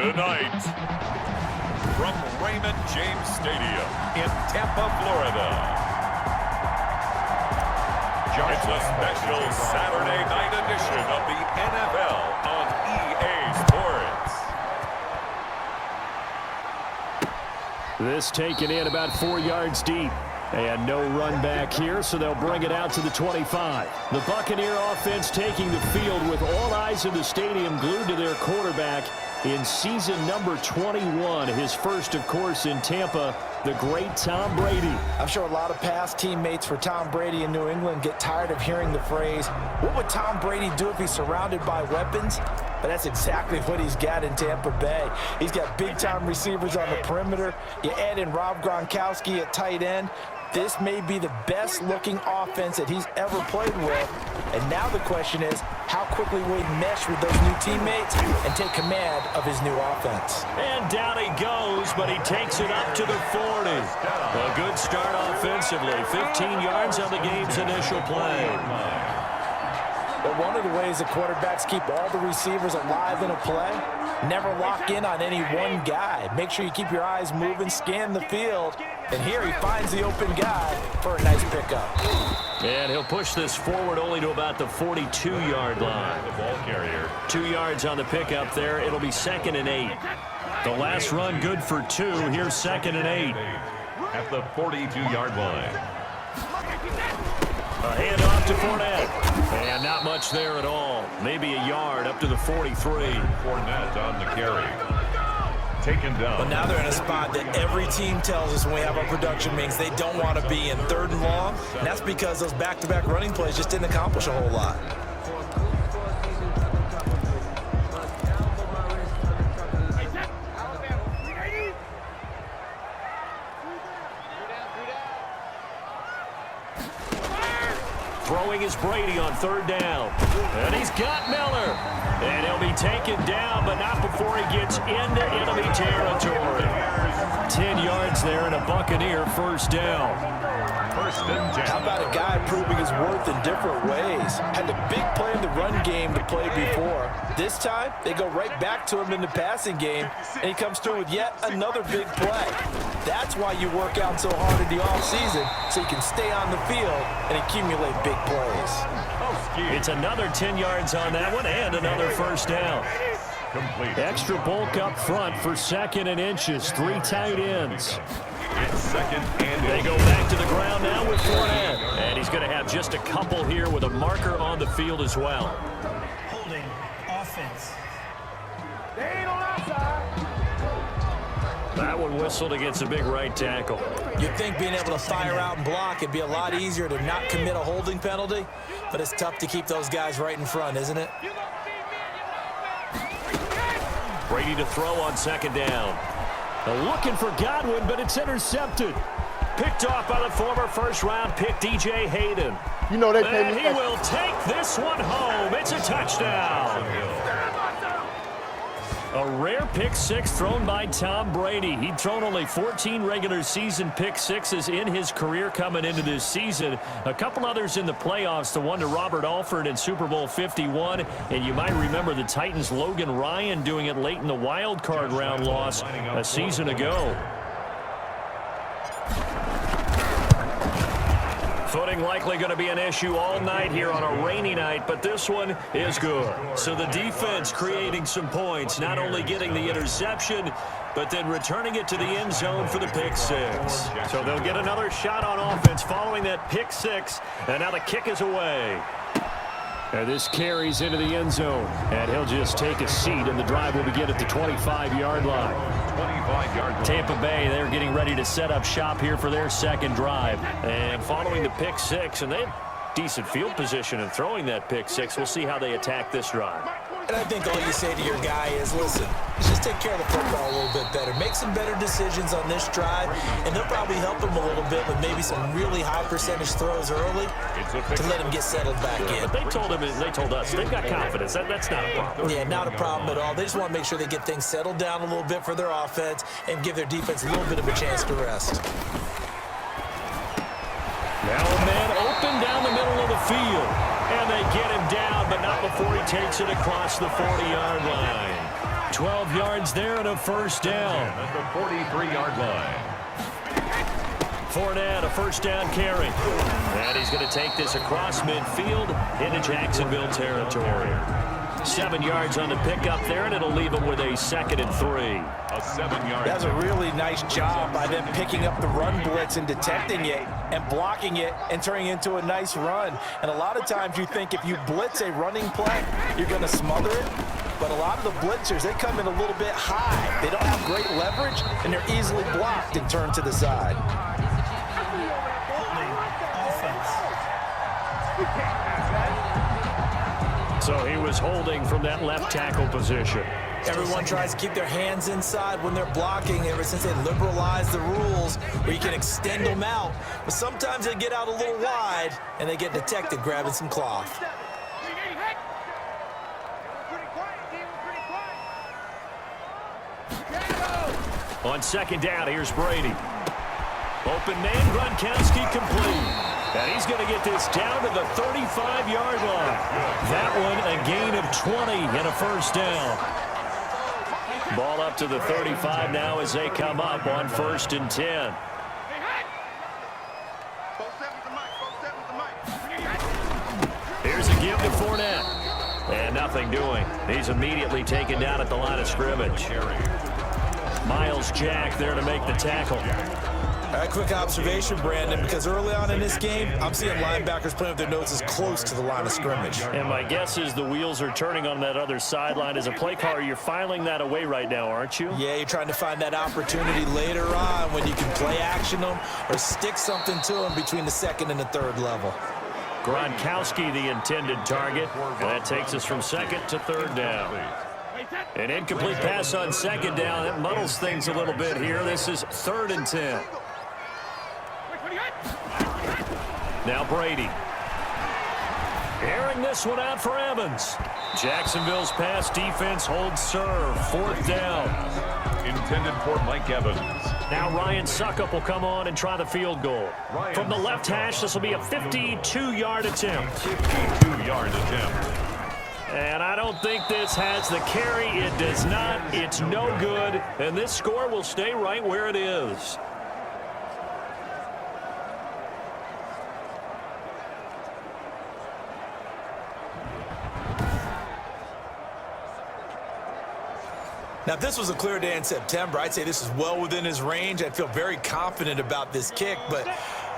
Tonight, from Raymond James Stadium in Tampa, Florida, it's a special Saturday night edition of the NFL on EA Sports. This taken in about 4 yards deep. And no run back here, so they'll bring it out to the 25. The Buccaneer offense taking the field with all eyes in the stadium glued to their quarterback in season number 21. His first, of course, in Tampa, the great Tom Brady. I'm sure a lot of past teammates for Tom Brady in New England get tired of hearing the phrase, what would Tom Brady do if he's surrounded by weapons? But that's exactly what he's got in Tampa Bay. He's got big-time receivers on the perimeter. You add in Rob Gronkowski at tight end. This may be the best-looking offense that he's ever played with. And now the question is, how quickly will he mesh with those new teammates and take command of his new offense? And down he goes, but he takes it up to the 40. A good start offensively. 15 yards on the game's initial play. But one of the ways the quarterbacks keep all the receivers alive in a play, never lock in on any one guy. Make sure you keep your eyes moving, scan the field. And here he finds the open guy for a nice pickup. And he'll push this forward only to about the 42-yard line. The ball carrier. 2 yards on the pickup there. It'll be 2nd and 8. The last run good for 2. Here's 2nd and 8. At the 42-yard line. A handoff to Fournette. And not much there at all. Maybe a yard up to the 43. Fournette on the carry. Taken down. But now they're in a spot that every team tells us when we have our production meetings they don't want to be in, 3rd and long. And that's because those back-to-back running plays just didn't accomplish a whole lot. Throwing is Brady on 3rd down. And he's got Miller. And he'll be taken down, but not before he gets into enemy territory. 10 yards there and a Buccaneer first down. First and 10. How about a guy proving his worth in different ways? Had the big play in the run game to play before. This time, they go right back to him in the passing game, and he comes through with yet another big play. That's why you work out so hard in the offseason, so you can stay on the field and accumulate big plays. It's another 10 yards on that one and another first down. Complete. Extra bulk up front for 2nd and inches. 3 tight ends. It's 2nd and 8. They go back to the ground now with Fournette. And he's going to have just a couple here with a marker on the field as well. Holding offense. That one whistled against a big right tackle. You'd think being able to fire out and block, it'd be a lot easier to not commit a holding penalty, but it's tough to keep those guys right in front, isn't it? Brady to throw on 2nd down. Looking for Godwin, but it's intercepted. Picked off by the former first-round pick, DJ Hayden. You know they And he will take this one home. It's a touchdown. A rare pick six thrown by Tom Brady. He'd thrown only 14 regular season pick sixes in his career coming into this season. A couple others in the playoffs, the one to Robert Alford in Super Bowl 51. And you might remember the Titans' Logan Ryan doing it late in the wild card round loss a season ago. Footing likely going to be an issue all night here on a rainy night, but this one is good. So the defense creating some points, not only getting the interception, but then returning it to the end zone for the pick six. So they'll get another shot on offense following that pick six, and now the kick is away. And this carries into the end zone, and he'll just take a seat, and the drive will begin at the 25-yard line. 25-yard line. Tampa Bay, they're getting ready to set up shop here for their second drive. And following the pick six, and they have decent field position in throwing that pick six. We'll see how they attack this drive. And I think all you say to your guy is, listen, just take care of the football a little bit better. Make some better decisions on this drive, and they'll probably help him a little bit with maybe some really high percentage throws early to let him get settled back in. But they told us, they've got confidence. That's not a problem. Yeah, not a problem at all. They just want to make sure they get things settled down a little bit for their offense and give their defense a little bit of a chance to rest. Now a man open down the middle of the field. And they get him down, but not out before he takes it across the 40-yard line. 12 yards there and a first down. At the 43-yard line. Fournette, a first down carry. And he's going to take this across midfield into Jacksonville territory. 7 yards on the pickup there, and it'll leave him with a 2nd and 3. A 7-yard. That's a really nice job by them picking up the run blitz and detecting it and blocking it and turning it into a nice run. And a lot of times you think if you blitz a running play, you're going to smother it. But a lot of the blitzers, they come in a little bit high. They don't have great leverage, and they're easily blocked and turned to the side. So he was holding from that left tackle position. Everyone tries to keep their hands inside when they're blocking ever since they liberalized the rules where you can extend them out. But sometimes they get out a little wide and they get detected grabbing some cloth. On 2nd down, here's Brady. Open man, Gronkowski complete. And he's going to get this down to the 35-yard line. That one a gain of 20 and a first down. Ball up to the 35 now as they come up on 1st and 10. Here's a give to Fournette. And nothing doing. He's immediately taken down at the line of scrimmage. Miles Jack there to make the tackle. A quick observation, Brandon, because early on in this game, I'm seeing linebackers playing with their noses close to the line of scrimmage. And my guess is the wheels are turning on that other sideline. As a play caller, you're filing that away right now, aren't you? Yeah, you're trying to find that opportunity later on when you can play action them or stick something to them between the 2nd and the 3rd level. Gronkowski, the intended target, and that takes us from 2nd to 3rd down. An incomplete pass on 2nd down. That muddles things a little bit here. This is 3rd and 10. Now Brady. Airing this one out for Evans. Jacksonville's pass defense holds serve. 4th down. Intended for Mike Evans. Now Ryan Suckup will come on and try the field goal. From the left hash, this will be a 52-yard attempt. 52-yard attempt. And I don't think this has the carry. It does not. It's no good. And this score will stay right where it is. Now, if this was a clear day in September, I'd say this is well within his range. I'd feel very confident about this kick, but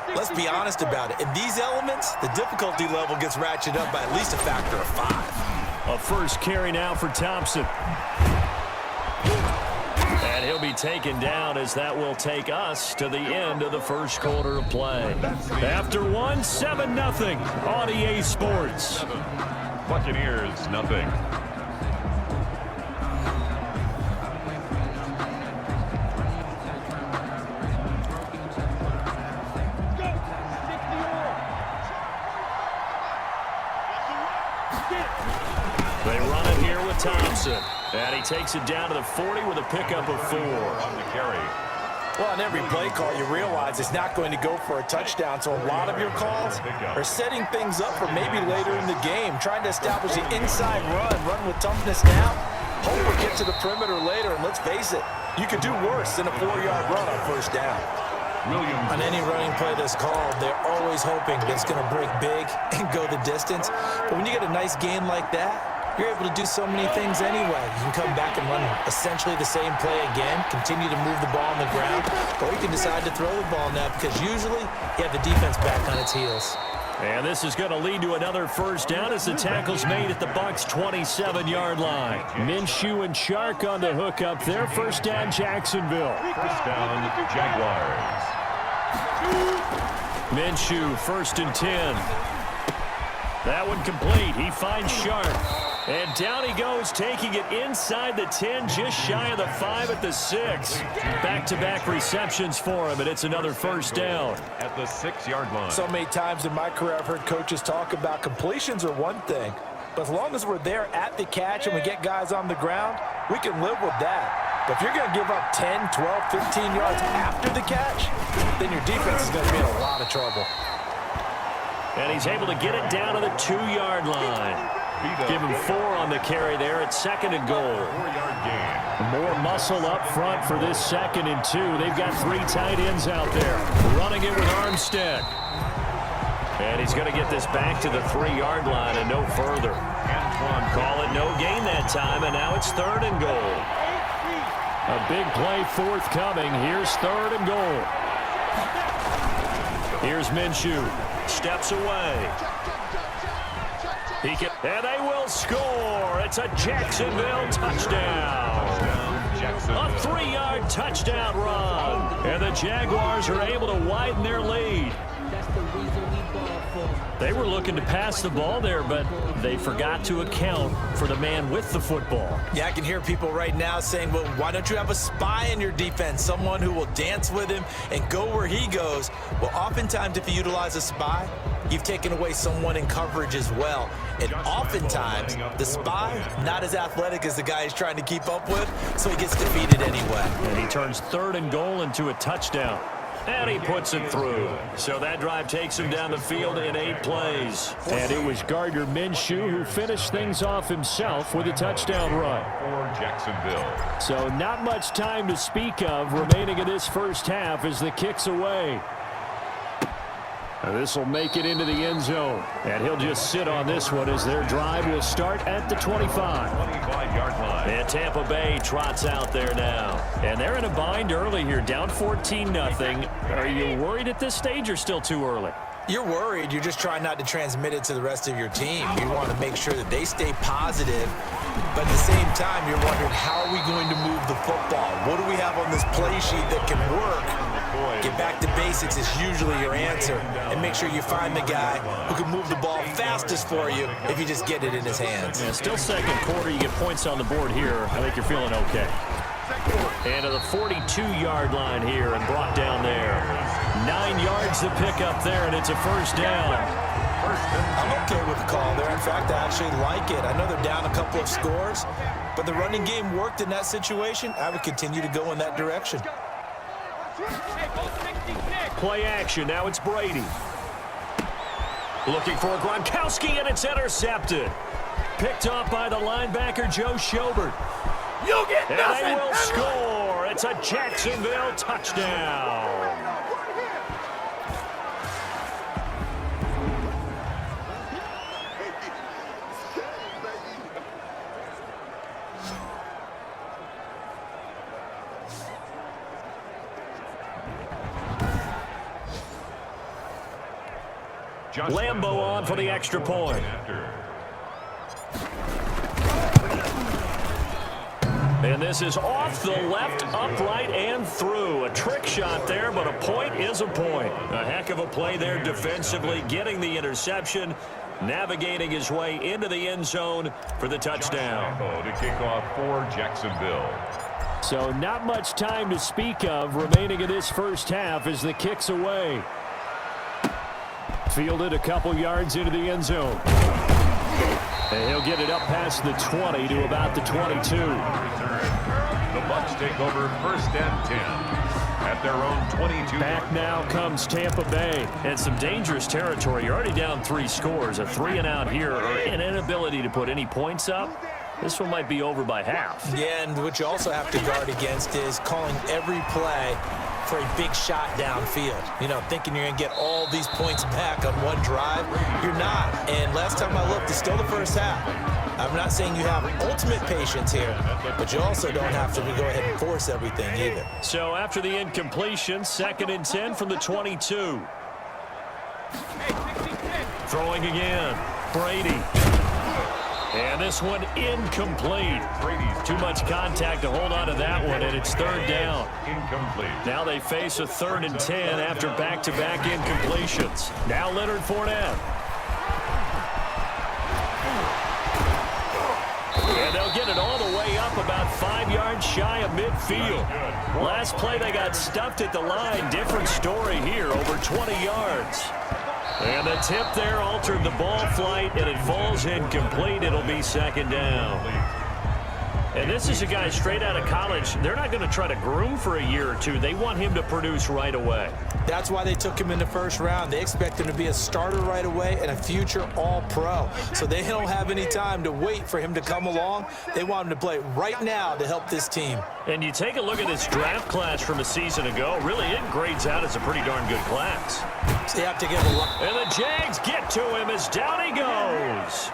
let's be honest about it. In these elements, the difficulty level gets ratcheted up by at least a factor of 5. A first carry now for Thompson. And he'll be taken down as that will take us to the end of the first quarter of play. After one, 7-0 on EA Sports. Buccaneers, nothing. They run it here with Thompson. And he takes it down to the 40 with a pickup of 4. On the carry. Well, on every play call, you realize it's not going to go for a touchdown, so a lot of your calls are setting things up for maybe later in the game, trying to establish the inside run with toughness now, hope we get to the perimeter later, and let's face it, you could do worse than a 4-yard run on 1st down. Williams. On any running play that's called, they're always hoping that it's going to break big and go the distance, but when you get a nice gain like that, you're able to do so many things anyway. You can come back and run essentially the same play again, continue to move the ball on the ground, or you can decide to throw the ball now because usually you have the defense back on its heels. And this is going to lead to another first down as the tackle's made at the Bucs' 27-yard line. Minshew and Shark on the hook up there. First down, Jacksonville. First down, Jaguars. Minshew, 1st and 10. That one complete. He finds Shark. And down he goes, taking it inside the 10, just shy of the 5 at the 6. Back-to-back receptions for him, and it's another first down. At the 6-yard line. So many times in my career I've heard coaches talk about completions are one thing, but as long as we're there at the catch and we get guys on the ground, we can live with that. But if you're going to give up 10, 12, 15 yards after the catch, then your defense is going to be in a lot of trouble. And he's able to get it down to the 2-yard line. Give him 4 on the carry there at 2nd and goal. 4-yard gain. More muscle up front for this 2nd and 2. They've got 3 tight ends out there. Running it with Armstead. And he's going to get this back to the 3-yard line and no further. Call it no gain that time, and now it's 3rd and goal. A big play forthcoming. Here's 3rd and goal. Here's Minshew. Steps away. And they will score. It's a Jacksonville touchdown. A 3-yard touchdown run. And the Jaguars are able to widen their lead. They were looking to pass the ball there, but they forgot to account for the man with the football. Yeah, I can hear people right now saying, well, why don't you have a spy in your defense, someone who will dance with him and go where he goes? Well, oftentimes if you utilize a spy, you've taken away someone in coverage as well. And oftentimes, the spy, not as athletic as the guy he's trying to keep up with, so he gets defeated anyway. And he turns 3rd and goal into a touchdown. And he puts it through. So that drive takes him down the field in 8 plays. And it was Gardner Minshew who finished things off himself with a touchdown run. For Jacksonville. So not much time to speak of remaining in this first half as the kick's away. This will make it into the end zone. And he'll just sit on this one as their drive will start at the 25. 25-yard line. And Tampa Bay trots out there now. And they're in a bind early here, down 14-0. Are you worried at this stage or still too early? You're worried. You're just trying not to transmit it to the rest of your team. You want to make sure that they stay positive. But at the same time, you're wondering, how are we going to move the football? What do we have on this play sheet that can work? Get back to basics is usually your answer. And make sure you find the guy who can move the ball fastest for you if you just get it in his hands. Yeah, still 2nd quarter. You get points on the board here. I think you're feeling okay. And to the 42-yard line here and brought down there. 9 yards to pick up there, and it's a 1st down. I'm okay with the call there. In fact, I actually like it. I know they're down a couple of scores, but the running game worked in that situation. I would continue to go in that direction. Play action. Now it's Brady. Looking for Gronkowski, and it's intercepted. Picked off by the linebacker, Joe Schobert. You get nothing. And they will score. It's a Jacksonville touchdown. Lambo on for the extra point. And this is off the left, upright, and through. A trick shot there, but a point is a point. A heck of a play there defensively, getting the interception, navigating his way into the end zone for the touchdown. To kick off for Jacksonville. So not much time to speak of remaining in this first half as the kick's away. Fielded a couple yards into the end zone. And he'll get it up past the 20 to about the 22. The Bucs take over 1st and 10 at their own 22. Back now comes Tampa Bay. And some dangerous territory. You're already down 3 scores. A 3-and-out here, or an inability to put any points up. This one might be over by half. Yeah, and what you also have to guard against is calling every play for a big shot downfield. You know, thinking you're going to get all these points back on one drive. You're not. And last time I looked, it's still the first half. I'm not saying you have ultimate patience here, but you also don't have to go ahead and force everything either. So after the incompletion, 2nd and 10 from the 22. Throwing again. Brady. And this one incomplete. Too much contact to hold on to that one, and it's 3rd down. Incomplete. Now they face a 3rd and 10 after back-to-back incompletions. Now Leonard Fournette. And they'll get it all the way up about 5 yards shy of midfield. Last play they got stuffed at the line. Different story here, over 20 yards. And the tip there altered the ball flight, and it falls incomplete. It'll be 2nd down. And this is a guy straight out of college. They're not going to try to groom for a year or two. They want him to produce right away. That's why they took him in the first round. They expect him to be a starter right away and a future all-pro. So they don't have any time to wait for him to come along. They want him to play right now to help this team. And you take a look at this draft class from a season ago. Really, it grades out as a pretty darn good class. So you have to give a lot. And the Jags get to him as down he goes.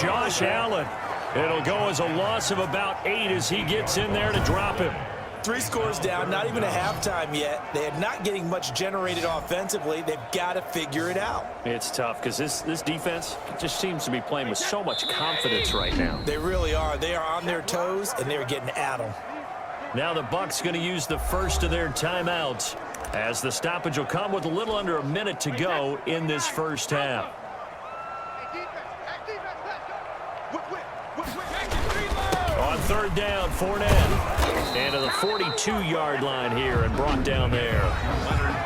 Josh Allen. It'll go as a loss of about 8 as he gets in there to drop him. 3 scores down, not even a halftime yet. They are not getting much generated offensively. They've got to figure it out. It's tough because this defense just seems to be playing with so much confidence right now. They really are. They are on their toes, and they're getting at them. Now the Bucs going to use the first of their timeouts as the stoppage will come with a little under a minute to go in this first half. On third down, Fournette. And to the 42-yard line here and brought down there.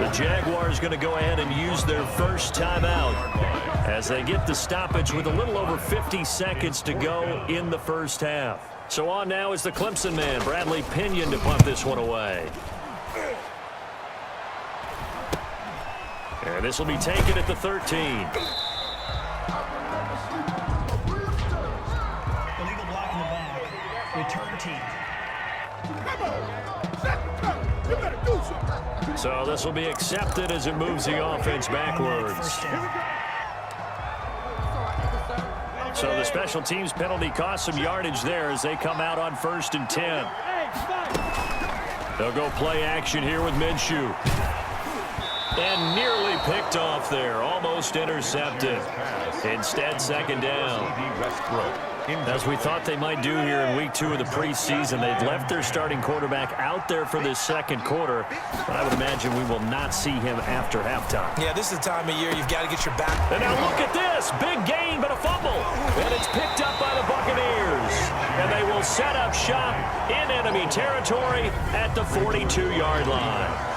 The Jaguars going to go ahead and use their first timeout as they get the stoppage with a little over 50 seconds to go in the first half. So on now is the Clemson man, Bradley Pinion, to punt this one away. And this will be taken at the 13. Illegal block in the back. Return team. So this will be accepted as it moves the offense backwards. So the special teams penalty cost some yardage there as they come out on 1st and 10. They'll go play action here with Minshew. And nearly picked off there, almost intercepted. Instead, second down. As we thought they might do here in week 2 of the preseason, they've left their starting quarterback out there for this second quarter, but I would imagine we will not see him after halftime. Yeah, this is the time of year you've got to get your back. And now look at this. Big gain, but a fumble. And it's picked up by the Buccaneers. And they will set up shop in enemy territory at the 42-yard line.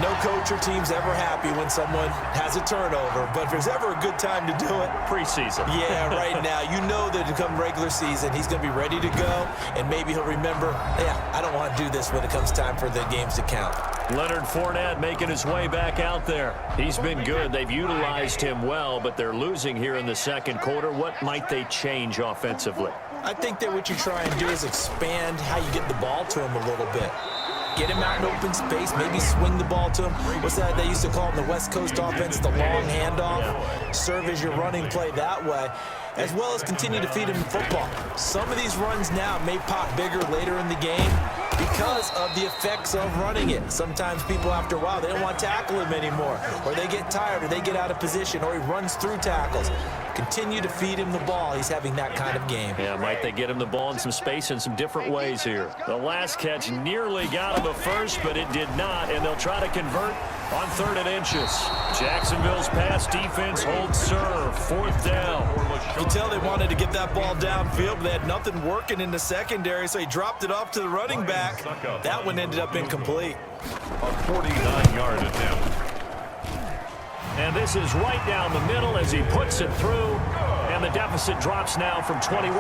No coach or team's ever happy when someone has a turnover, but if there's ever a good time to do it, preseason. Yeah, right now. You know that to come regular season, he's going to be ready to go, and maybe he'll remember, yeah, I don't want to do this when it comes time for the games to count. Leonard Fournette making his way back out there. He's been good. They've utilized him well, but they're losing here in the second quarter. What might they change offensively? I think that what you try and do is expand how you get the ball to him a little bit. Get him out in open space, maybe swing the ball to him. What's that they used to call in the West Coast offense, the long handoff? Serve as your running play that way, as well as continue to feed him the football. Some of these runs now may pop bigger later in the game because of the effects of running it. Sometimes people, after a while, they don't want to tackle him anymore, or they get tired, or they get out of position, or he runs through tackles. Continue to feed him the ball. He's having that kind of game. Yeah, might they get him the ball in some space in some different ways here. The last catch nearly got him a first, but it did not, and they'll try to convert on 3rd and inches. Jacksonville's pass defense holds serve. 4th down. You can tell they wanted to get that ball downfield, but they had nothing working in the secondary, so he dropped it off to the running back. That one ended up incomplete. A 49-yard attempt. And this is right down the middle as he puts it through. And the deficit drops now from 21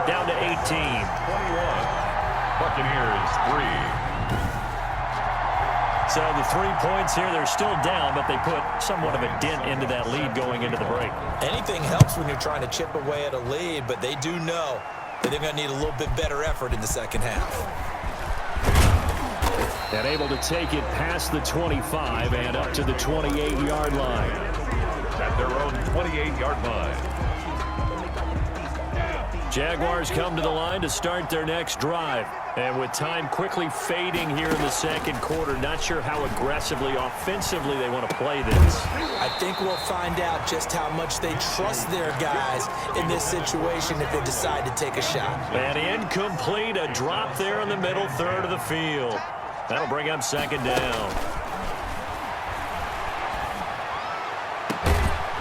down to 18. 21. Buccaneers 3. So the 3 points here, they're still down, but they put somewhat of a dent into that lead going into the break. Anything helps when you're trying to chip away at a lead, but they do know that they're going to need a little bit better effort in the second half. And able to take it past the 25 and up to the 28-yard line. At their own 28-yard line. Jaguars come to the line to start their next drive. And with time quickly fading here in the second quarter, not sure how aggressively, offensively they want to play this. I think we'll find out just how much they trust their guys in this situation if they decide to take a shot. And incomplete, a drop there in the middle third of the field. That'll bring up second down.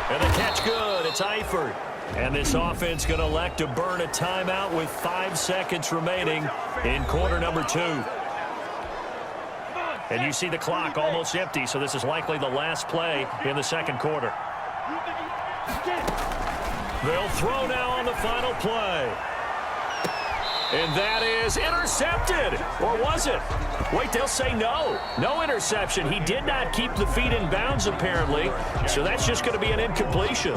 And the catch good. It's Eifert. And this offense going to elect to burn a timeout with 5 seconds remaining in quarter number 2. And you see the clock almost empty, so this is likely the last play in the second quarter. They'll throw now on the final play. And that is intercepted. Or was it? Wait, they'll say no. No interception. He did not keep the feet in bounds, apparently. So that's just going to be an incompletion.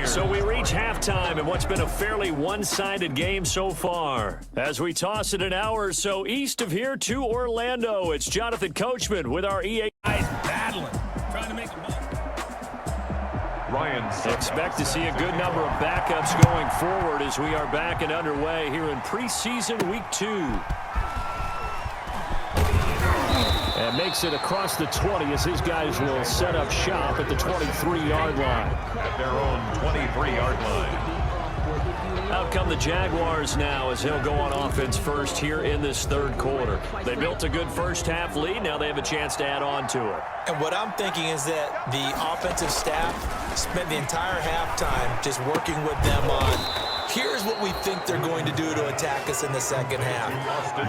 So we reach halftime in what's been a fairly one-sided game so far. As we toss it an hour or so east of here to Orlando, it's Jonathan Coachman with our EA guys battling, trying to make a ball. Expect to see a good number of backups going forward as we are back and underway here in preseason week 2. And makes it across the 20 as his guys will set up shop at the 23-yard line. At their own 23-yard line. Out come the Jaguars now as he'll go on offense first here in this third quarter. They built a good first-half lead. Now they have a chance to add on to it. And what I'm thinking is that the offensive staff spent the entire halftime just working with them on, here's what we think they're going to do to attack us in the second half.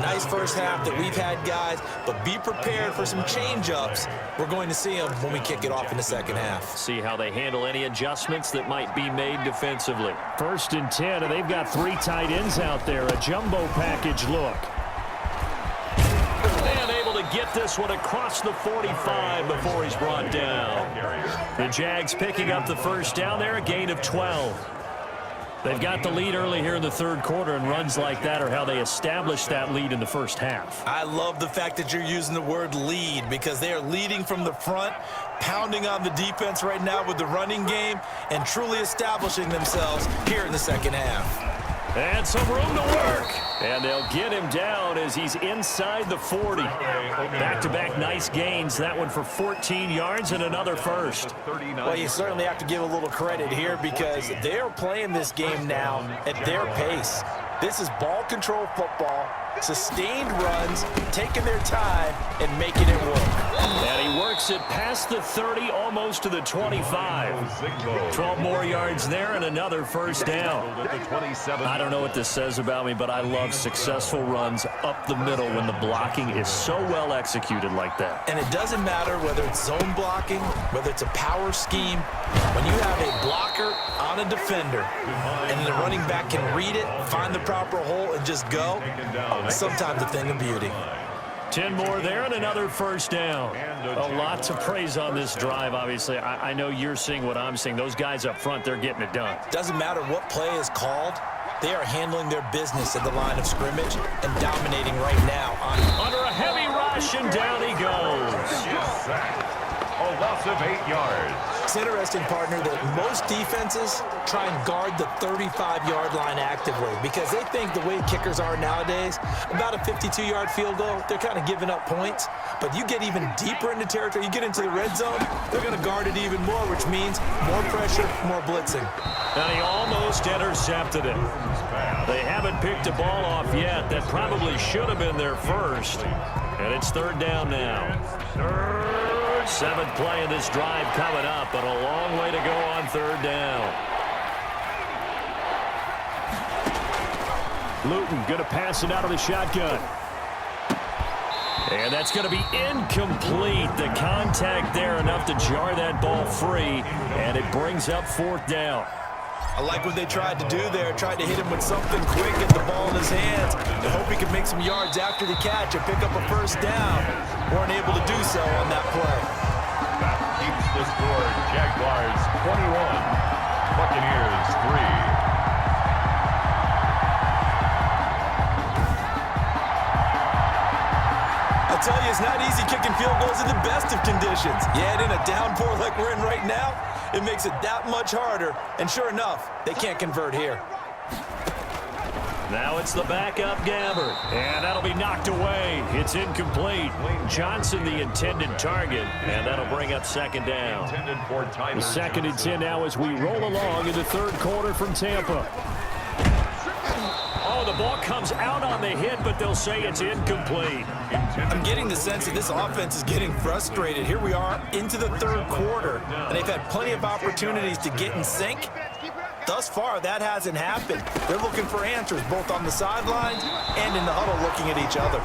Nice first half that we've had, guys, but be prepared for some change-ups. We're going to see them when we kick it off in the second half. See how they handle any adjustments that might be made defensively. 1st and 10, and they've got 3 tight ends out there. A jumbo package look. And able to get this one across the 45 before he's brought down. The Jags picking up the first down there, a gain of 12. They've got the lead early here in the third quarter, and runs like that are how they establish that lead in the first half. I love the fact that you're using the word lead because they are leading from the front, pounding on the defense right now with the running game, and truly establishing themselves here in the second half. And some room to work. And they'll get him down as he's inside the 40. Back-to-back nice gains. That one for 14 yards and another first. Well, you certainly have to give a little credit here because they're playing this game now at their pace. This is ball control football, sustained runs, taking their time, and making it work. And he works it past the 30, almost to the 25. 12 more yards there and another first down. I don't know what this says about me, but I love successful runs up the middle when the blocking is so well executed like that. And it doesn't matter whether it's zone blocking, whether it's a power scheme. When you have a blocker on a defender and the running back can read it, find the proper hole, and just go, sometimes a thing of beauty. 10 more there and another first down. A lot to praise on this drive, obviously. I know you're seeing what I'm seeing. Those guys up front, they're getting it done. Doesn't matter what play is called. They are handling their business at the line of scrimmage and dominating right now. Under a heavy rush, and down he goes. A loss of 8 yards. It's interesting, partner, that most defenses try and guard the 35-yard line actively because they think the way kickers are nowadays, about a 52-yard field goal, they're kind of giving up points. But you get even deeper into territory, you get into the red zone, they're going to guard it even more, which means more pressure, more blitzing. And he almost intercepted it. They haven't picked a ball off yet. That probably should have been their first. And it's third down now. 7th play of this drive coming up, but a long way to go on third down. Luton going to pass it out of the shotgun. And that's going to be incomplete. The contact there enough to jar that ball free, and it brings up 4th down. I like what they tried to do there, tried to hit him with something quick, get the ball in his hands. I hope he can make some yards after the catch and pick up a first down. Weren't able to do so on that play. That keeps the score. Jaguars 21, Buccaneers 3. I tell you, it's not easy kicking field goals in the best of conditions. Yet in a downpour like we're in right now, it makes it that much harder. And sure enough, they can't convert here. Now it's the backup Gabbert, and that'll be knocked away. It's incomplete. Johnson the intended target, and that'll bring up 2nd down. The 2nd and 10 now as we roll along in the third quarter from Tampa. Oh, the ball comes out on the hit, but they'll say it's incomplete. I'm getting the sense that this offense is getting frustrated. Here we are into the third quarter, and they've had plenty of opportunities to get in sync. Thus far, that hasn't happened. They're looking for answers both on the sidelines and in the huddle looking at each other.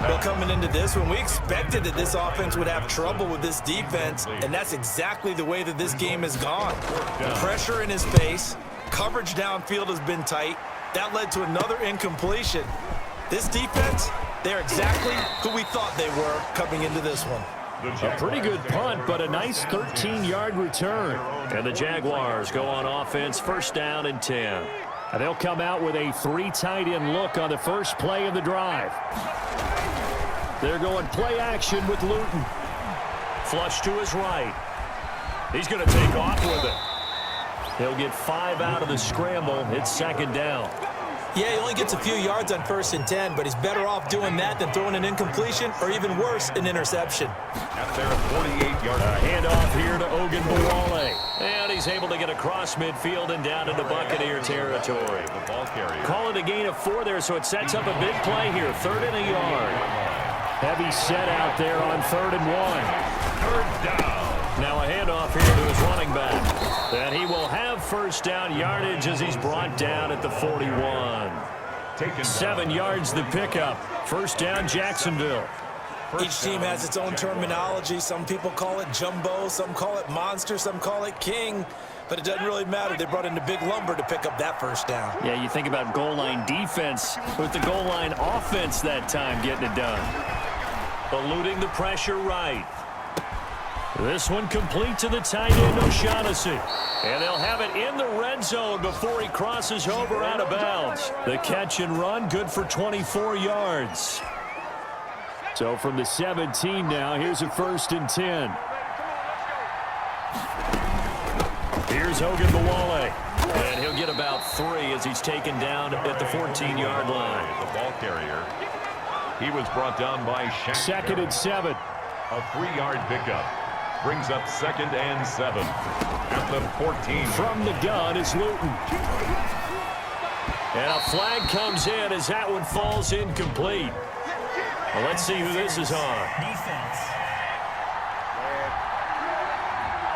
Well, coming into this one, we expected that this offense would have trouble with this defense, and that's exactly the way that this game has gone. Pressure in his face, coverage downfield has been tight, That led to another incompletion. This defense, they're exactly who we thought they were coming into this one. A pretty good punt, but a nice 13-yard return. And the Jaguars go on offense, first down and 10. And they'll come out with a 3 tight end look on the first play of the drive. They're going play action with Luton. Flush to his right. He's going to take off with it. He'll get 5 out of the scramble. It's second down. Yeah, he only gets a few yards on 1st and 10, but he's better off doing that than throwing an incompletion or even worse, an interception. At their 48-yard handoff here to Ogunbowale. And he's able to get across midfield and down into Buccaneer territory. The ball carrier. Call it a gain of 4 there, so it sets up a big play here. 3rd and a yard. Heavy set out there on 3rd and 1. 3rd down. Now a handoff here to his running back. And he will have first down yardage as he's brought down at the 41. 7 yards the pickup. First down Jacksonville. Each team has its own terminology. Some people call it jumbo, some call it monster, some call it king. But it doesn't really matter. They brought in the big lumber to pick up that first down. Yeah, you think about goal line defense with the goal line offense that time getting it done. Eluding the pressure right. This one complete to the tight end, O'Shaughnessy. And they'll have it in the red zone before he crosses over out of bounds. The catch and run, good for 24 yards. So from the 17 now, here's a 1st and 10. Here's Ogunbowale. And he'll get about 3 as he's taken down at the 14-yard line. The ball carrier. He was brought down by Shaq. 2nd and 7. A 3-yard pickup. Brings up 2nd and 7 at the 14. From the gun is Luton. And a flag comes in as that one falls incomplete. Well, let's see who this is on. Defense.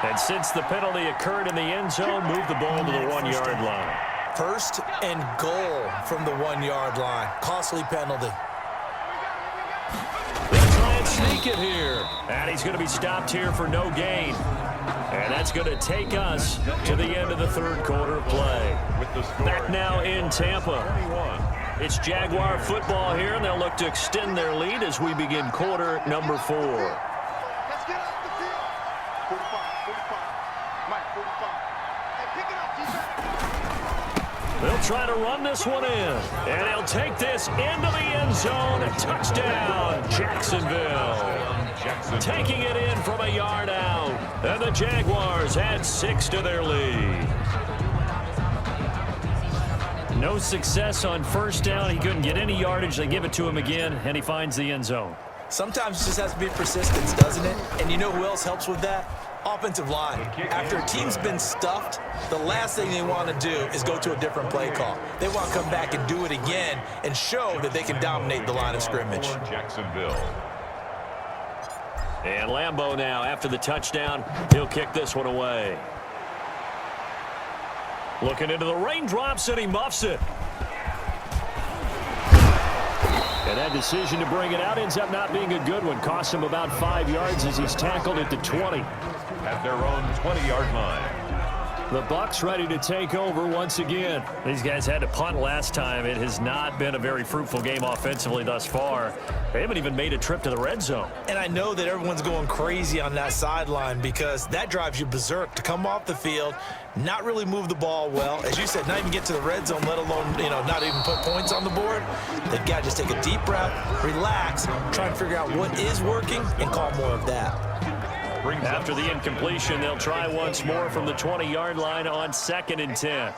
And since the penalty occurred in the end zone, move the ball to the 1-yard line. 1st and goal from the 1-yard line. Costly penalty. Sneak it here. And he's going to be stopped here for no gain. And that's going to take us to the end of the 3rd quarter of play. Back now in Tampa. It's Jaguar football here, and they'll look to extend their lead as we begin quarter number 4. Let's get off the field. 45, 45. Mike, 45. Hey, pick it up, defense. They'll try to run this one in. And they'll take this into the end zone. Touchdown, Jacksonville. Taking it in from a yard out. And the Jaguars add 6 to their lead. No success on 1st down. He couldn't get any yardage. They give it to him again, and he finds the end zone. Sometimes it just has to be persistence, doesn't it? And you know who else helps with that? Offensive line. After a team's been stuffed, the last thing they want to do is go to a different play call. They want to come back and do it again and show that they can dominate the line of scrimmage. Jacksonville. And Lambeau now, after the touchdown, he'll kick this one away. Looking into the raindrops, and he muffs it. And that decision to bring it out ends up not being a good one. Costs him about 5 yards as he's tackled at the 20. At their own 20-yard line. The Bucs ready to take over once again. These guys had to punt last time. It has not been a very fruitful game offensively thus far. They haven't even made a trip to the red zone. And I know that everyone's going crazy on that sideline because that drives you berserk to come off the field, not really move the ball well. As you said, not even get to the red zone, let alone, not even put points on the board. They've got to just take a deep breath, relax, try and figure out what is working, and call more of that. After the incompletion, they'll try once more from the 20-yard line on 2nd and 10.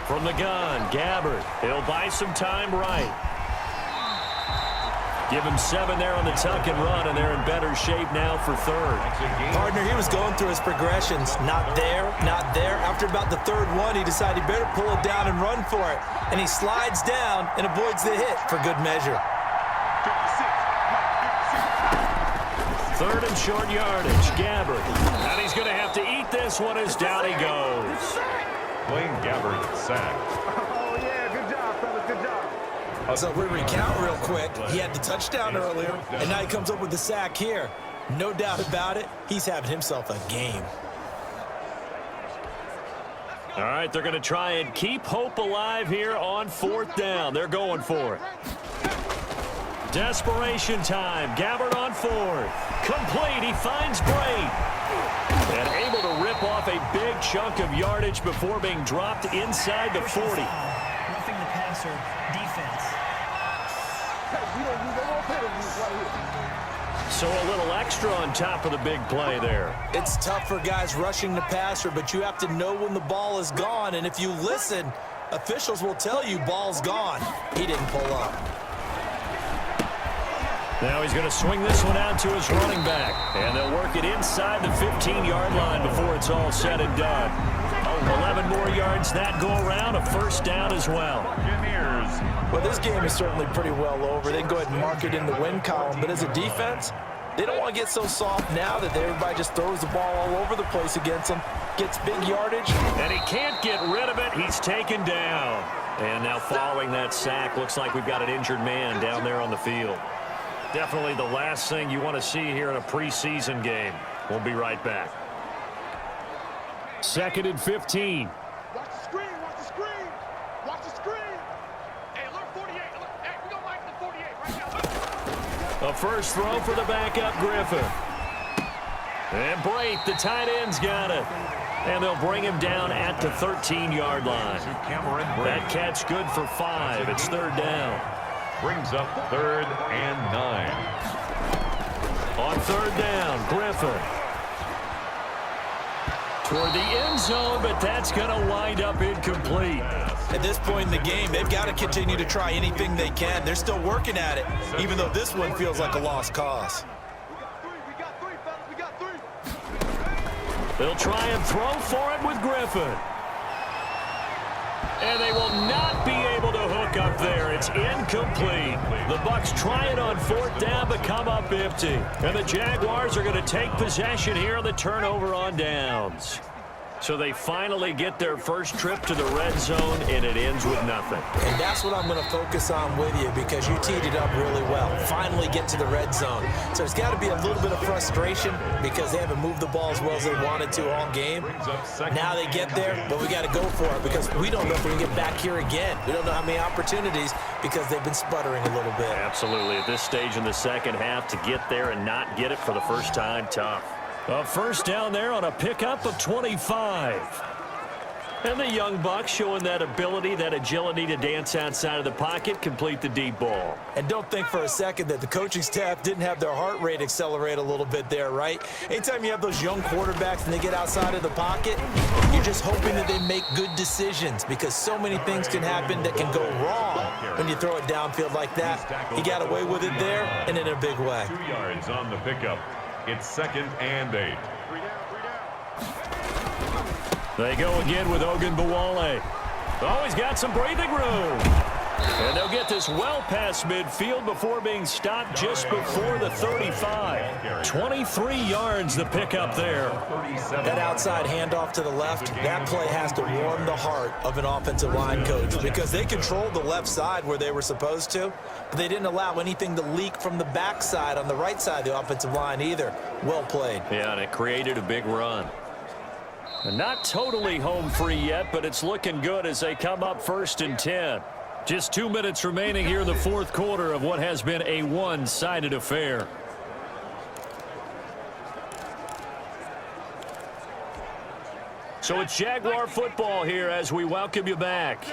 From the gun, Gabbard. He'll buy some time right. Give him 7 there on the tuck and run, and they're in better shape now for 3rd. Partner, he was going through his progressions. Not there, not there. After about the 3rd one, he decided he better pull it down and run for it. And he slides down and avoids the hit for good measure. 3rd and short yardage, Gabbard. And he's going to have to eat this one as down he goes. Blaine Gabbard sacked. Oh, yeah, good job, fellas, good job. So we recount real quick. He had the touchdown earlier, and now he comes up with the sack here. No doubt about it, he's having himself a game. All right, they're going to try and keep hope alive here on 4th down. They're going for it. Desperation time. Gabbard on 4th. Complete. He finds Brady. And able to rip off a big chunk of yardage before being dropped inside the 40. Roughing the passer defense. So a little extra on top of the big play there. It's tough for guys rushing the passer, but you have to know when the ball is gone. And if you listen, officials will tell you ball's gone. He didn't pull up. Now he's going to swing this one out to his running back. And they'll work it inside the 15-yard line before it's all said and done. 11 more yards that go around, a 1st down as well. Well, this game is certainly pretty well over. They can go ahead and mark it in the win column. But as a defense, they don't want to get so soft now that everybody just throws the ball all over the place against them, gets big yardage. And he can't get rid of it. He's taken down. And now following that sack, looks like we've got an injured man down there on the field. Definitely the last thing you want to see here in a preseason game. We'll be right back. 2nd and 15. Watch the screen, watch the screen. Watch the screen. Hey, alert 48. Alert. Hey, we don't like the 48 right now. A first throw for the backup Griffin. And Brady, the tight end's got it. And they'll bring him down at the 13-yard line. That catch good for 5. It's 3rd down. Brings up 3rd and 9. On 3rd down, Griffin. Toward the end zone, but that's going to wind up incomplete. At this point in the game, they've got to continue to try anything they can. They're still working at it, even though this one feels like a lost cause. We got 3, fellas. We got 3. They'll try and throw for it with Griffin. And they will not be able to hook up there. It's incomplete. The Bucs try it on 4th down, but come up empty. And the Jaguars are going to take possession here on the turnover on downs. So they finally get their first trip to the red zone, and it ends with nothing. And that's what I'm going to focus on with you, because you teed it up really well. Finally get to the red zone. So there's got to be a little bit of frustration because they haven't moved the ball as well as they wanted to all game. Now they get there, but we got to go for it because we don't know if we can get back here again. We don't know how many opportunities because they've been sputtering a little bit. Absolutely. At this stage in the second half, to get there and not get it for the first time, tough. A first down there on a pickup of 25. And the young Bucs showing that ability, that agility to dance outside of the pocket, complete the deep ball. And don't think for a second that the coaching staff didn't have their heart rate accelerate a little bit there, right? Anytime you have those young quarterbacks and they get outside of the pocket, you're just hoping that they make good decisions because so many things can happen that can go wrong when you throw it downfield like that. He got away with it there and in a big way. 2 yards on the pickup. It's 2nd and 8. They go again with Ogunbowale. Oh, he's got some breathing room. And they'll get this well past midfield before being stopped just before the 35. 23 yards the pickup there. That outside handoff to the left, that play has to warm the heart of an offensive line coach because they controlled the left side where they were supposed to, but they didn't allow anything to leak from the backside on the right side of the offensive line either. Well played. Yeah, and it created a big run. And not totally home free yet, but it's looking good as they come up 1st and 10. Just 2 minutes remaining here in the 4th quarter of what has been a one-sided affair. So it's Jaguar football here as we welcome you back.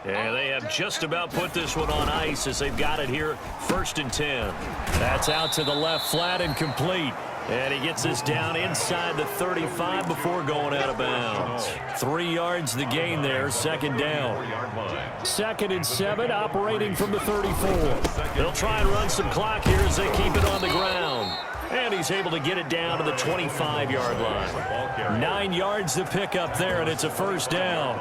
And they have just about put this one on ice as they've got it here 1st and 10. That's out to the left flat and complete. And he gets this down inside the 35 before going out of bounds. 3 yards the gain there, 2nd down. 2nd and 7, operating from the 34. They'll try and run some clock here as they keep it on the ground. And he's able to get it down to the 25-yard line. 9 yards to pick up there, and it's a 1st down.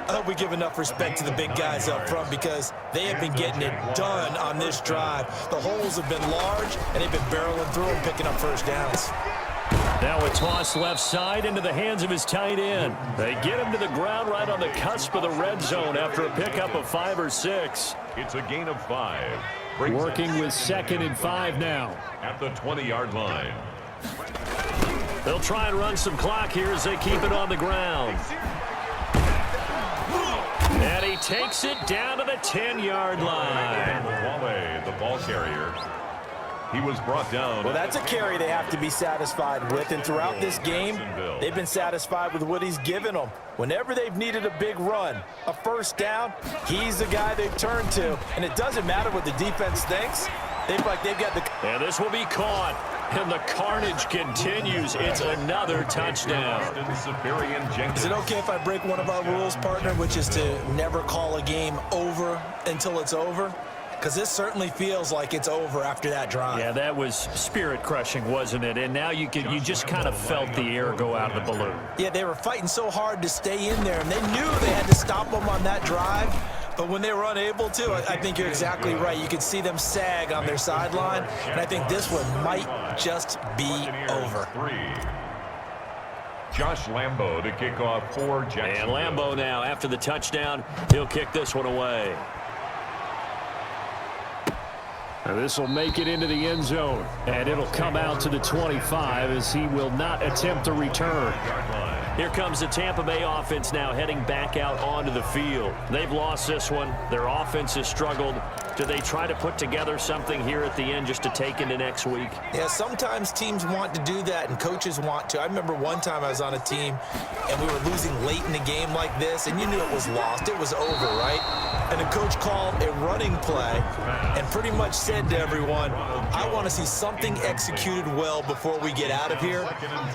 I hope we give enough respect to the big guys up front because they have been getting it done on this drive. The holes have been large, and they've been barreling through them, picking up 1st downs. Now a toss left side into the hands of his tight end. They get him to the ground right on the cusp of the red zone after a pickup of 5 or 6. It's a gain of 5. Working with 2nd and 5 now. At the 20-yard line. They'll try and run some clock here as they keep it on the ground. he takes it down to the 10-yard line. Wale, the ball carrier. He was brought down. Well, that's a carry they have to be satisfied with, and throughout this game, they've been satisfied with what he's given them. Whenever they've needed a big run, a first down, he's the guy they've turned to, and it doesn't matter what the defense thinks. They feel like they've got the... And this will be caught, and the carnage continues. It's another touchdown. Is it okay if I break one of our rules, partner, which is to never call a game over until it's over? Because this certainly feels like it's over after that drive. Yeah, that was spirit-crushing, wasn't it? And now you just kind of felt the air go out of the balloon. Yeah, they were fighting so hard to stay in there, and they knew they had to stop them on that drive. But when they were unable to, I think you're exactly right. You could see them sag on their sideline, and I think this one might just be over. Josh Lambo to kick off for Jacksonville. And Lambo now, after the touchdown, he'll kick this one away. This will make it into the end zone, and it'll come out to the 25 as he will not attempt a return. Here comes the Tampa Bay offense now heading back out onto the field. They've lost this one. Their offense has struggled. Do they try to put together something here at the end just to take into next week? Yeah, sometimes teams want to do that and coaches want to. I remember one time I was on a team and we were losing late in the game like this, and you knew it was lost. It was over, right? And the coach called a running play and pretty much said to everyone, I want to see something executed well before we get out of here.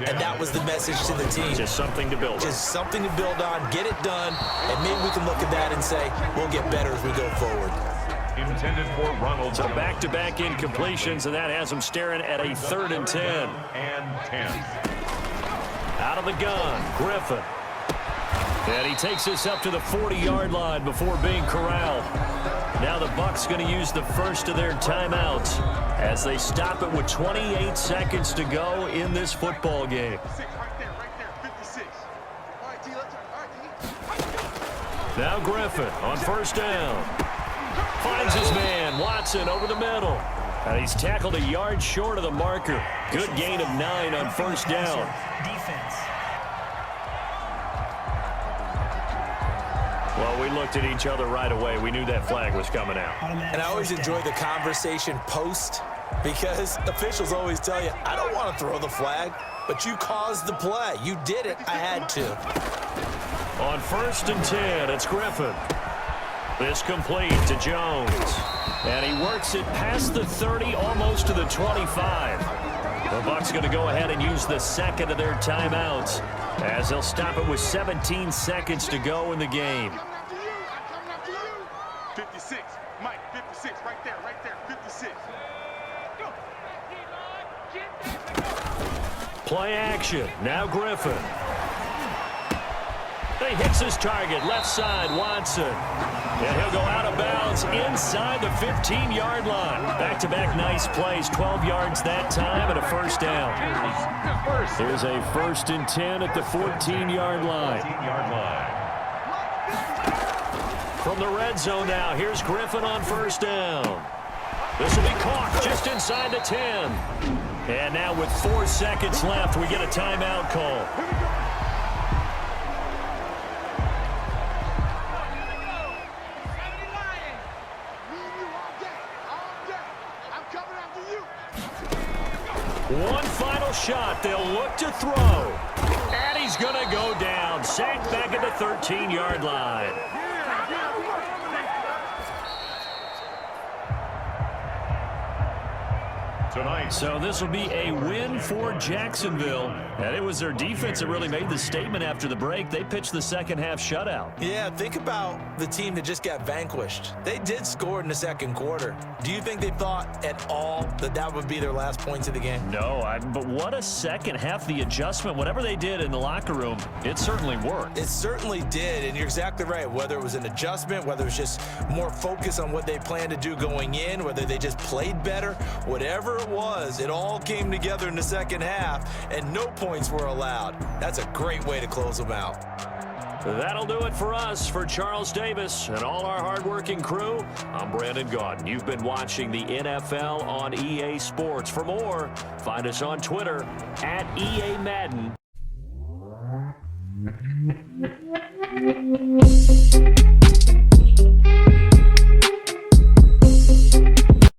And that was the message to the team. Just something to build on. Just something to build on, get it done, and maybe we can look at that and say, we'll get better as we go forward. Intended for Ronald. So back-to-back incompletions, and that has him staring at a 3rd and 10. And 10. Out of the gun, Griffin. And he takes this up to the 40-yard line before being corralled. Now the Bucs going to use the first of their timeouts as they stop it with 28 seconds to go in this football game. Now Griffin on first down. Finds his man, Watson, over the middle. And he's tackled a yard short of the marker. Good gain of 9 on first down. Defense. Well, we looked at each other right away. We knew that flag was coming out. And I always enjoy the conversation post, because officials always tell you, I don't want to throw the flag, but you caused the play. You did it. I had to. On 1st and 10, it's Griffin. This complete to Jones. And he works it past the 30, almost to the 25. The Bucs going to go ahead and use the second of their timeouts as they'll stop it with 17 seconds to go in the game. 56, Mike, 56, right there, 56. Play action. Now Griffin. He hits his target, left side, Watson. And he'll go out of bounds inside the 15-yard line. Back-to-back nice plays, 12 yards that time and a first down. Here's a 1st and 10 at the 14-yard line. From the red zone now, here's Griffin on first down. This will be caught just inside the 10. And now with 4 seconds left, we get a timeout call. One final shot. They'll look to throw. And he's going to go down. Sacked back at the 13-yard line. Tonight. So this will be a win for Jacksonville. And it was their defense that really made the statement after the break. They pitched the second-half shutout. Yeah, think about the team that just got vanquished. They did score in the second quarter. Do you think they thought at all that that would be their last points of the game? No, but what a second half. The adjustment, whatever they did in the locker room, it certainly worked. It certainly did, and you're exactly right. Whether it was an adjustment, whether it was just more focus on what they planned to do going in, whether they just played better, whatever it was, it all came together in the second half, and no points were allowed. That's a great way to close them out. That'll do it for us. For Charles Davis and all our hardworking crew, I'm Brandon Gaudin. You've been watching the NFL on EA Sports. For more, find us on Twitter at EA Madden.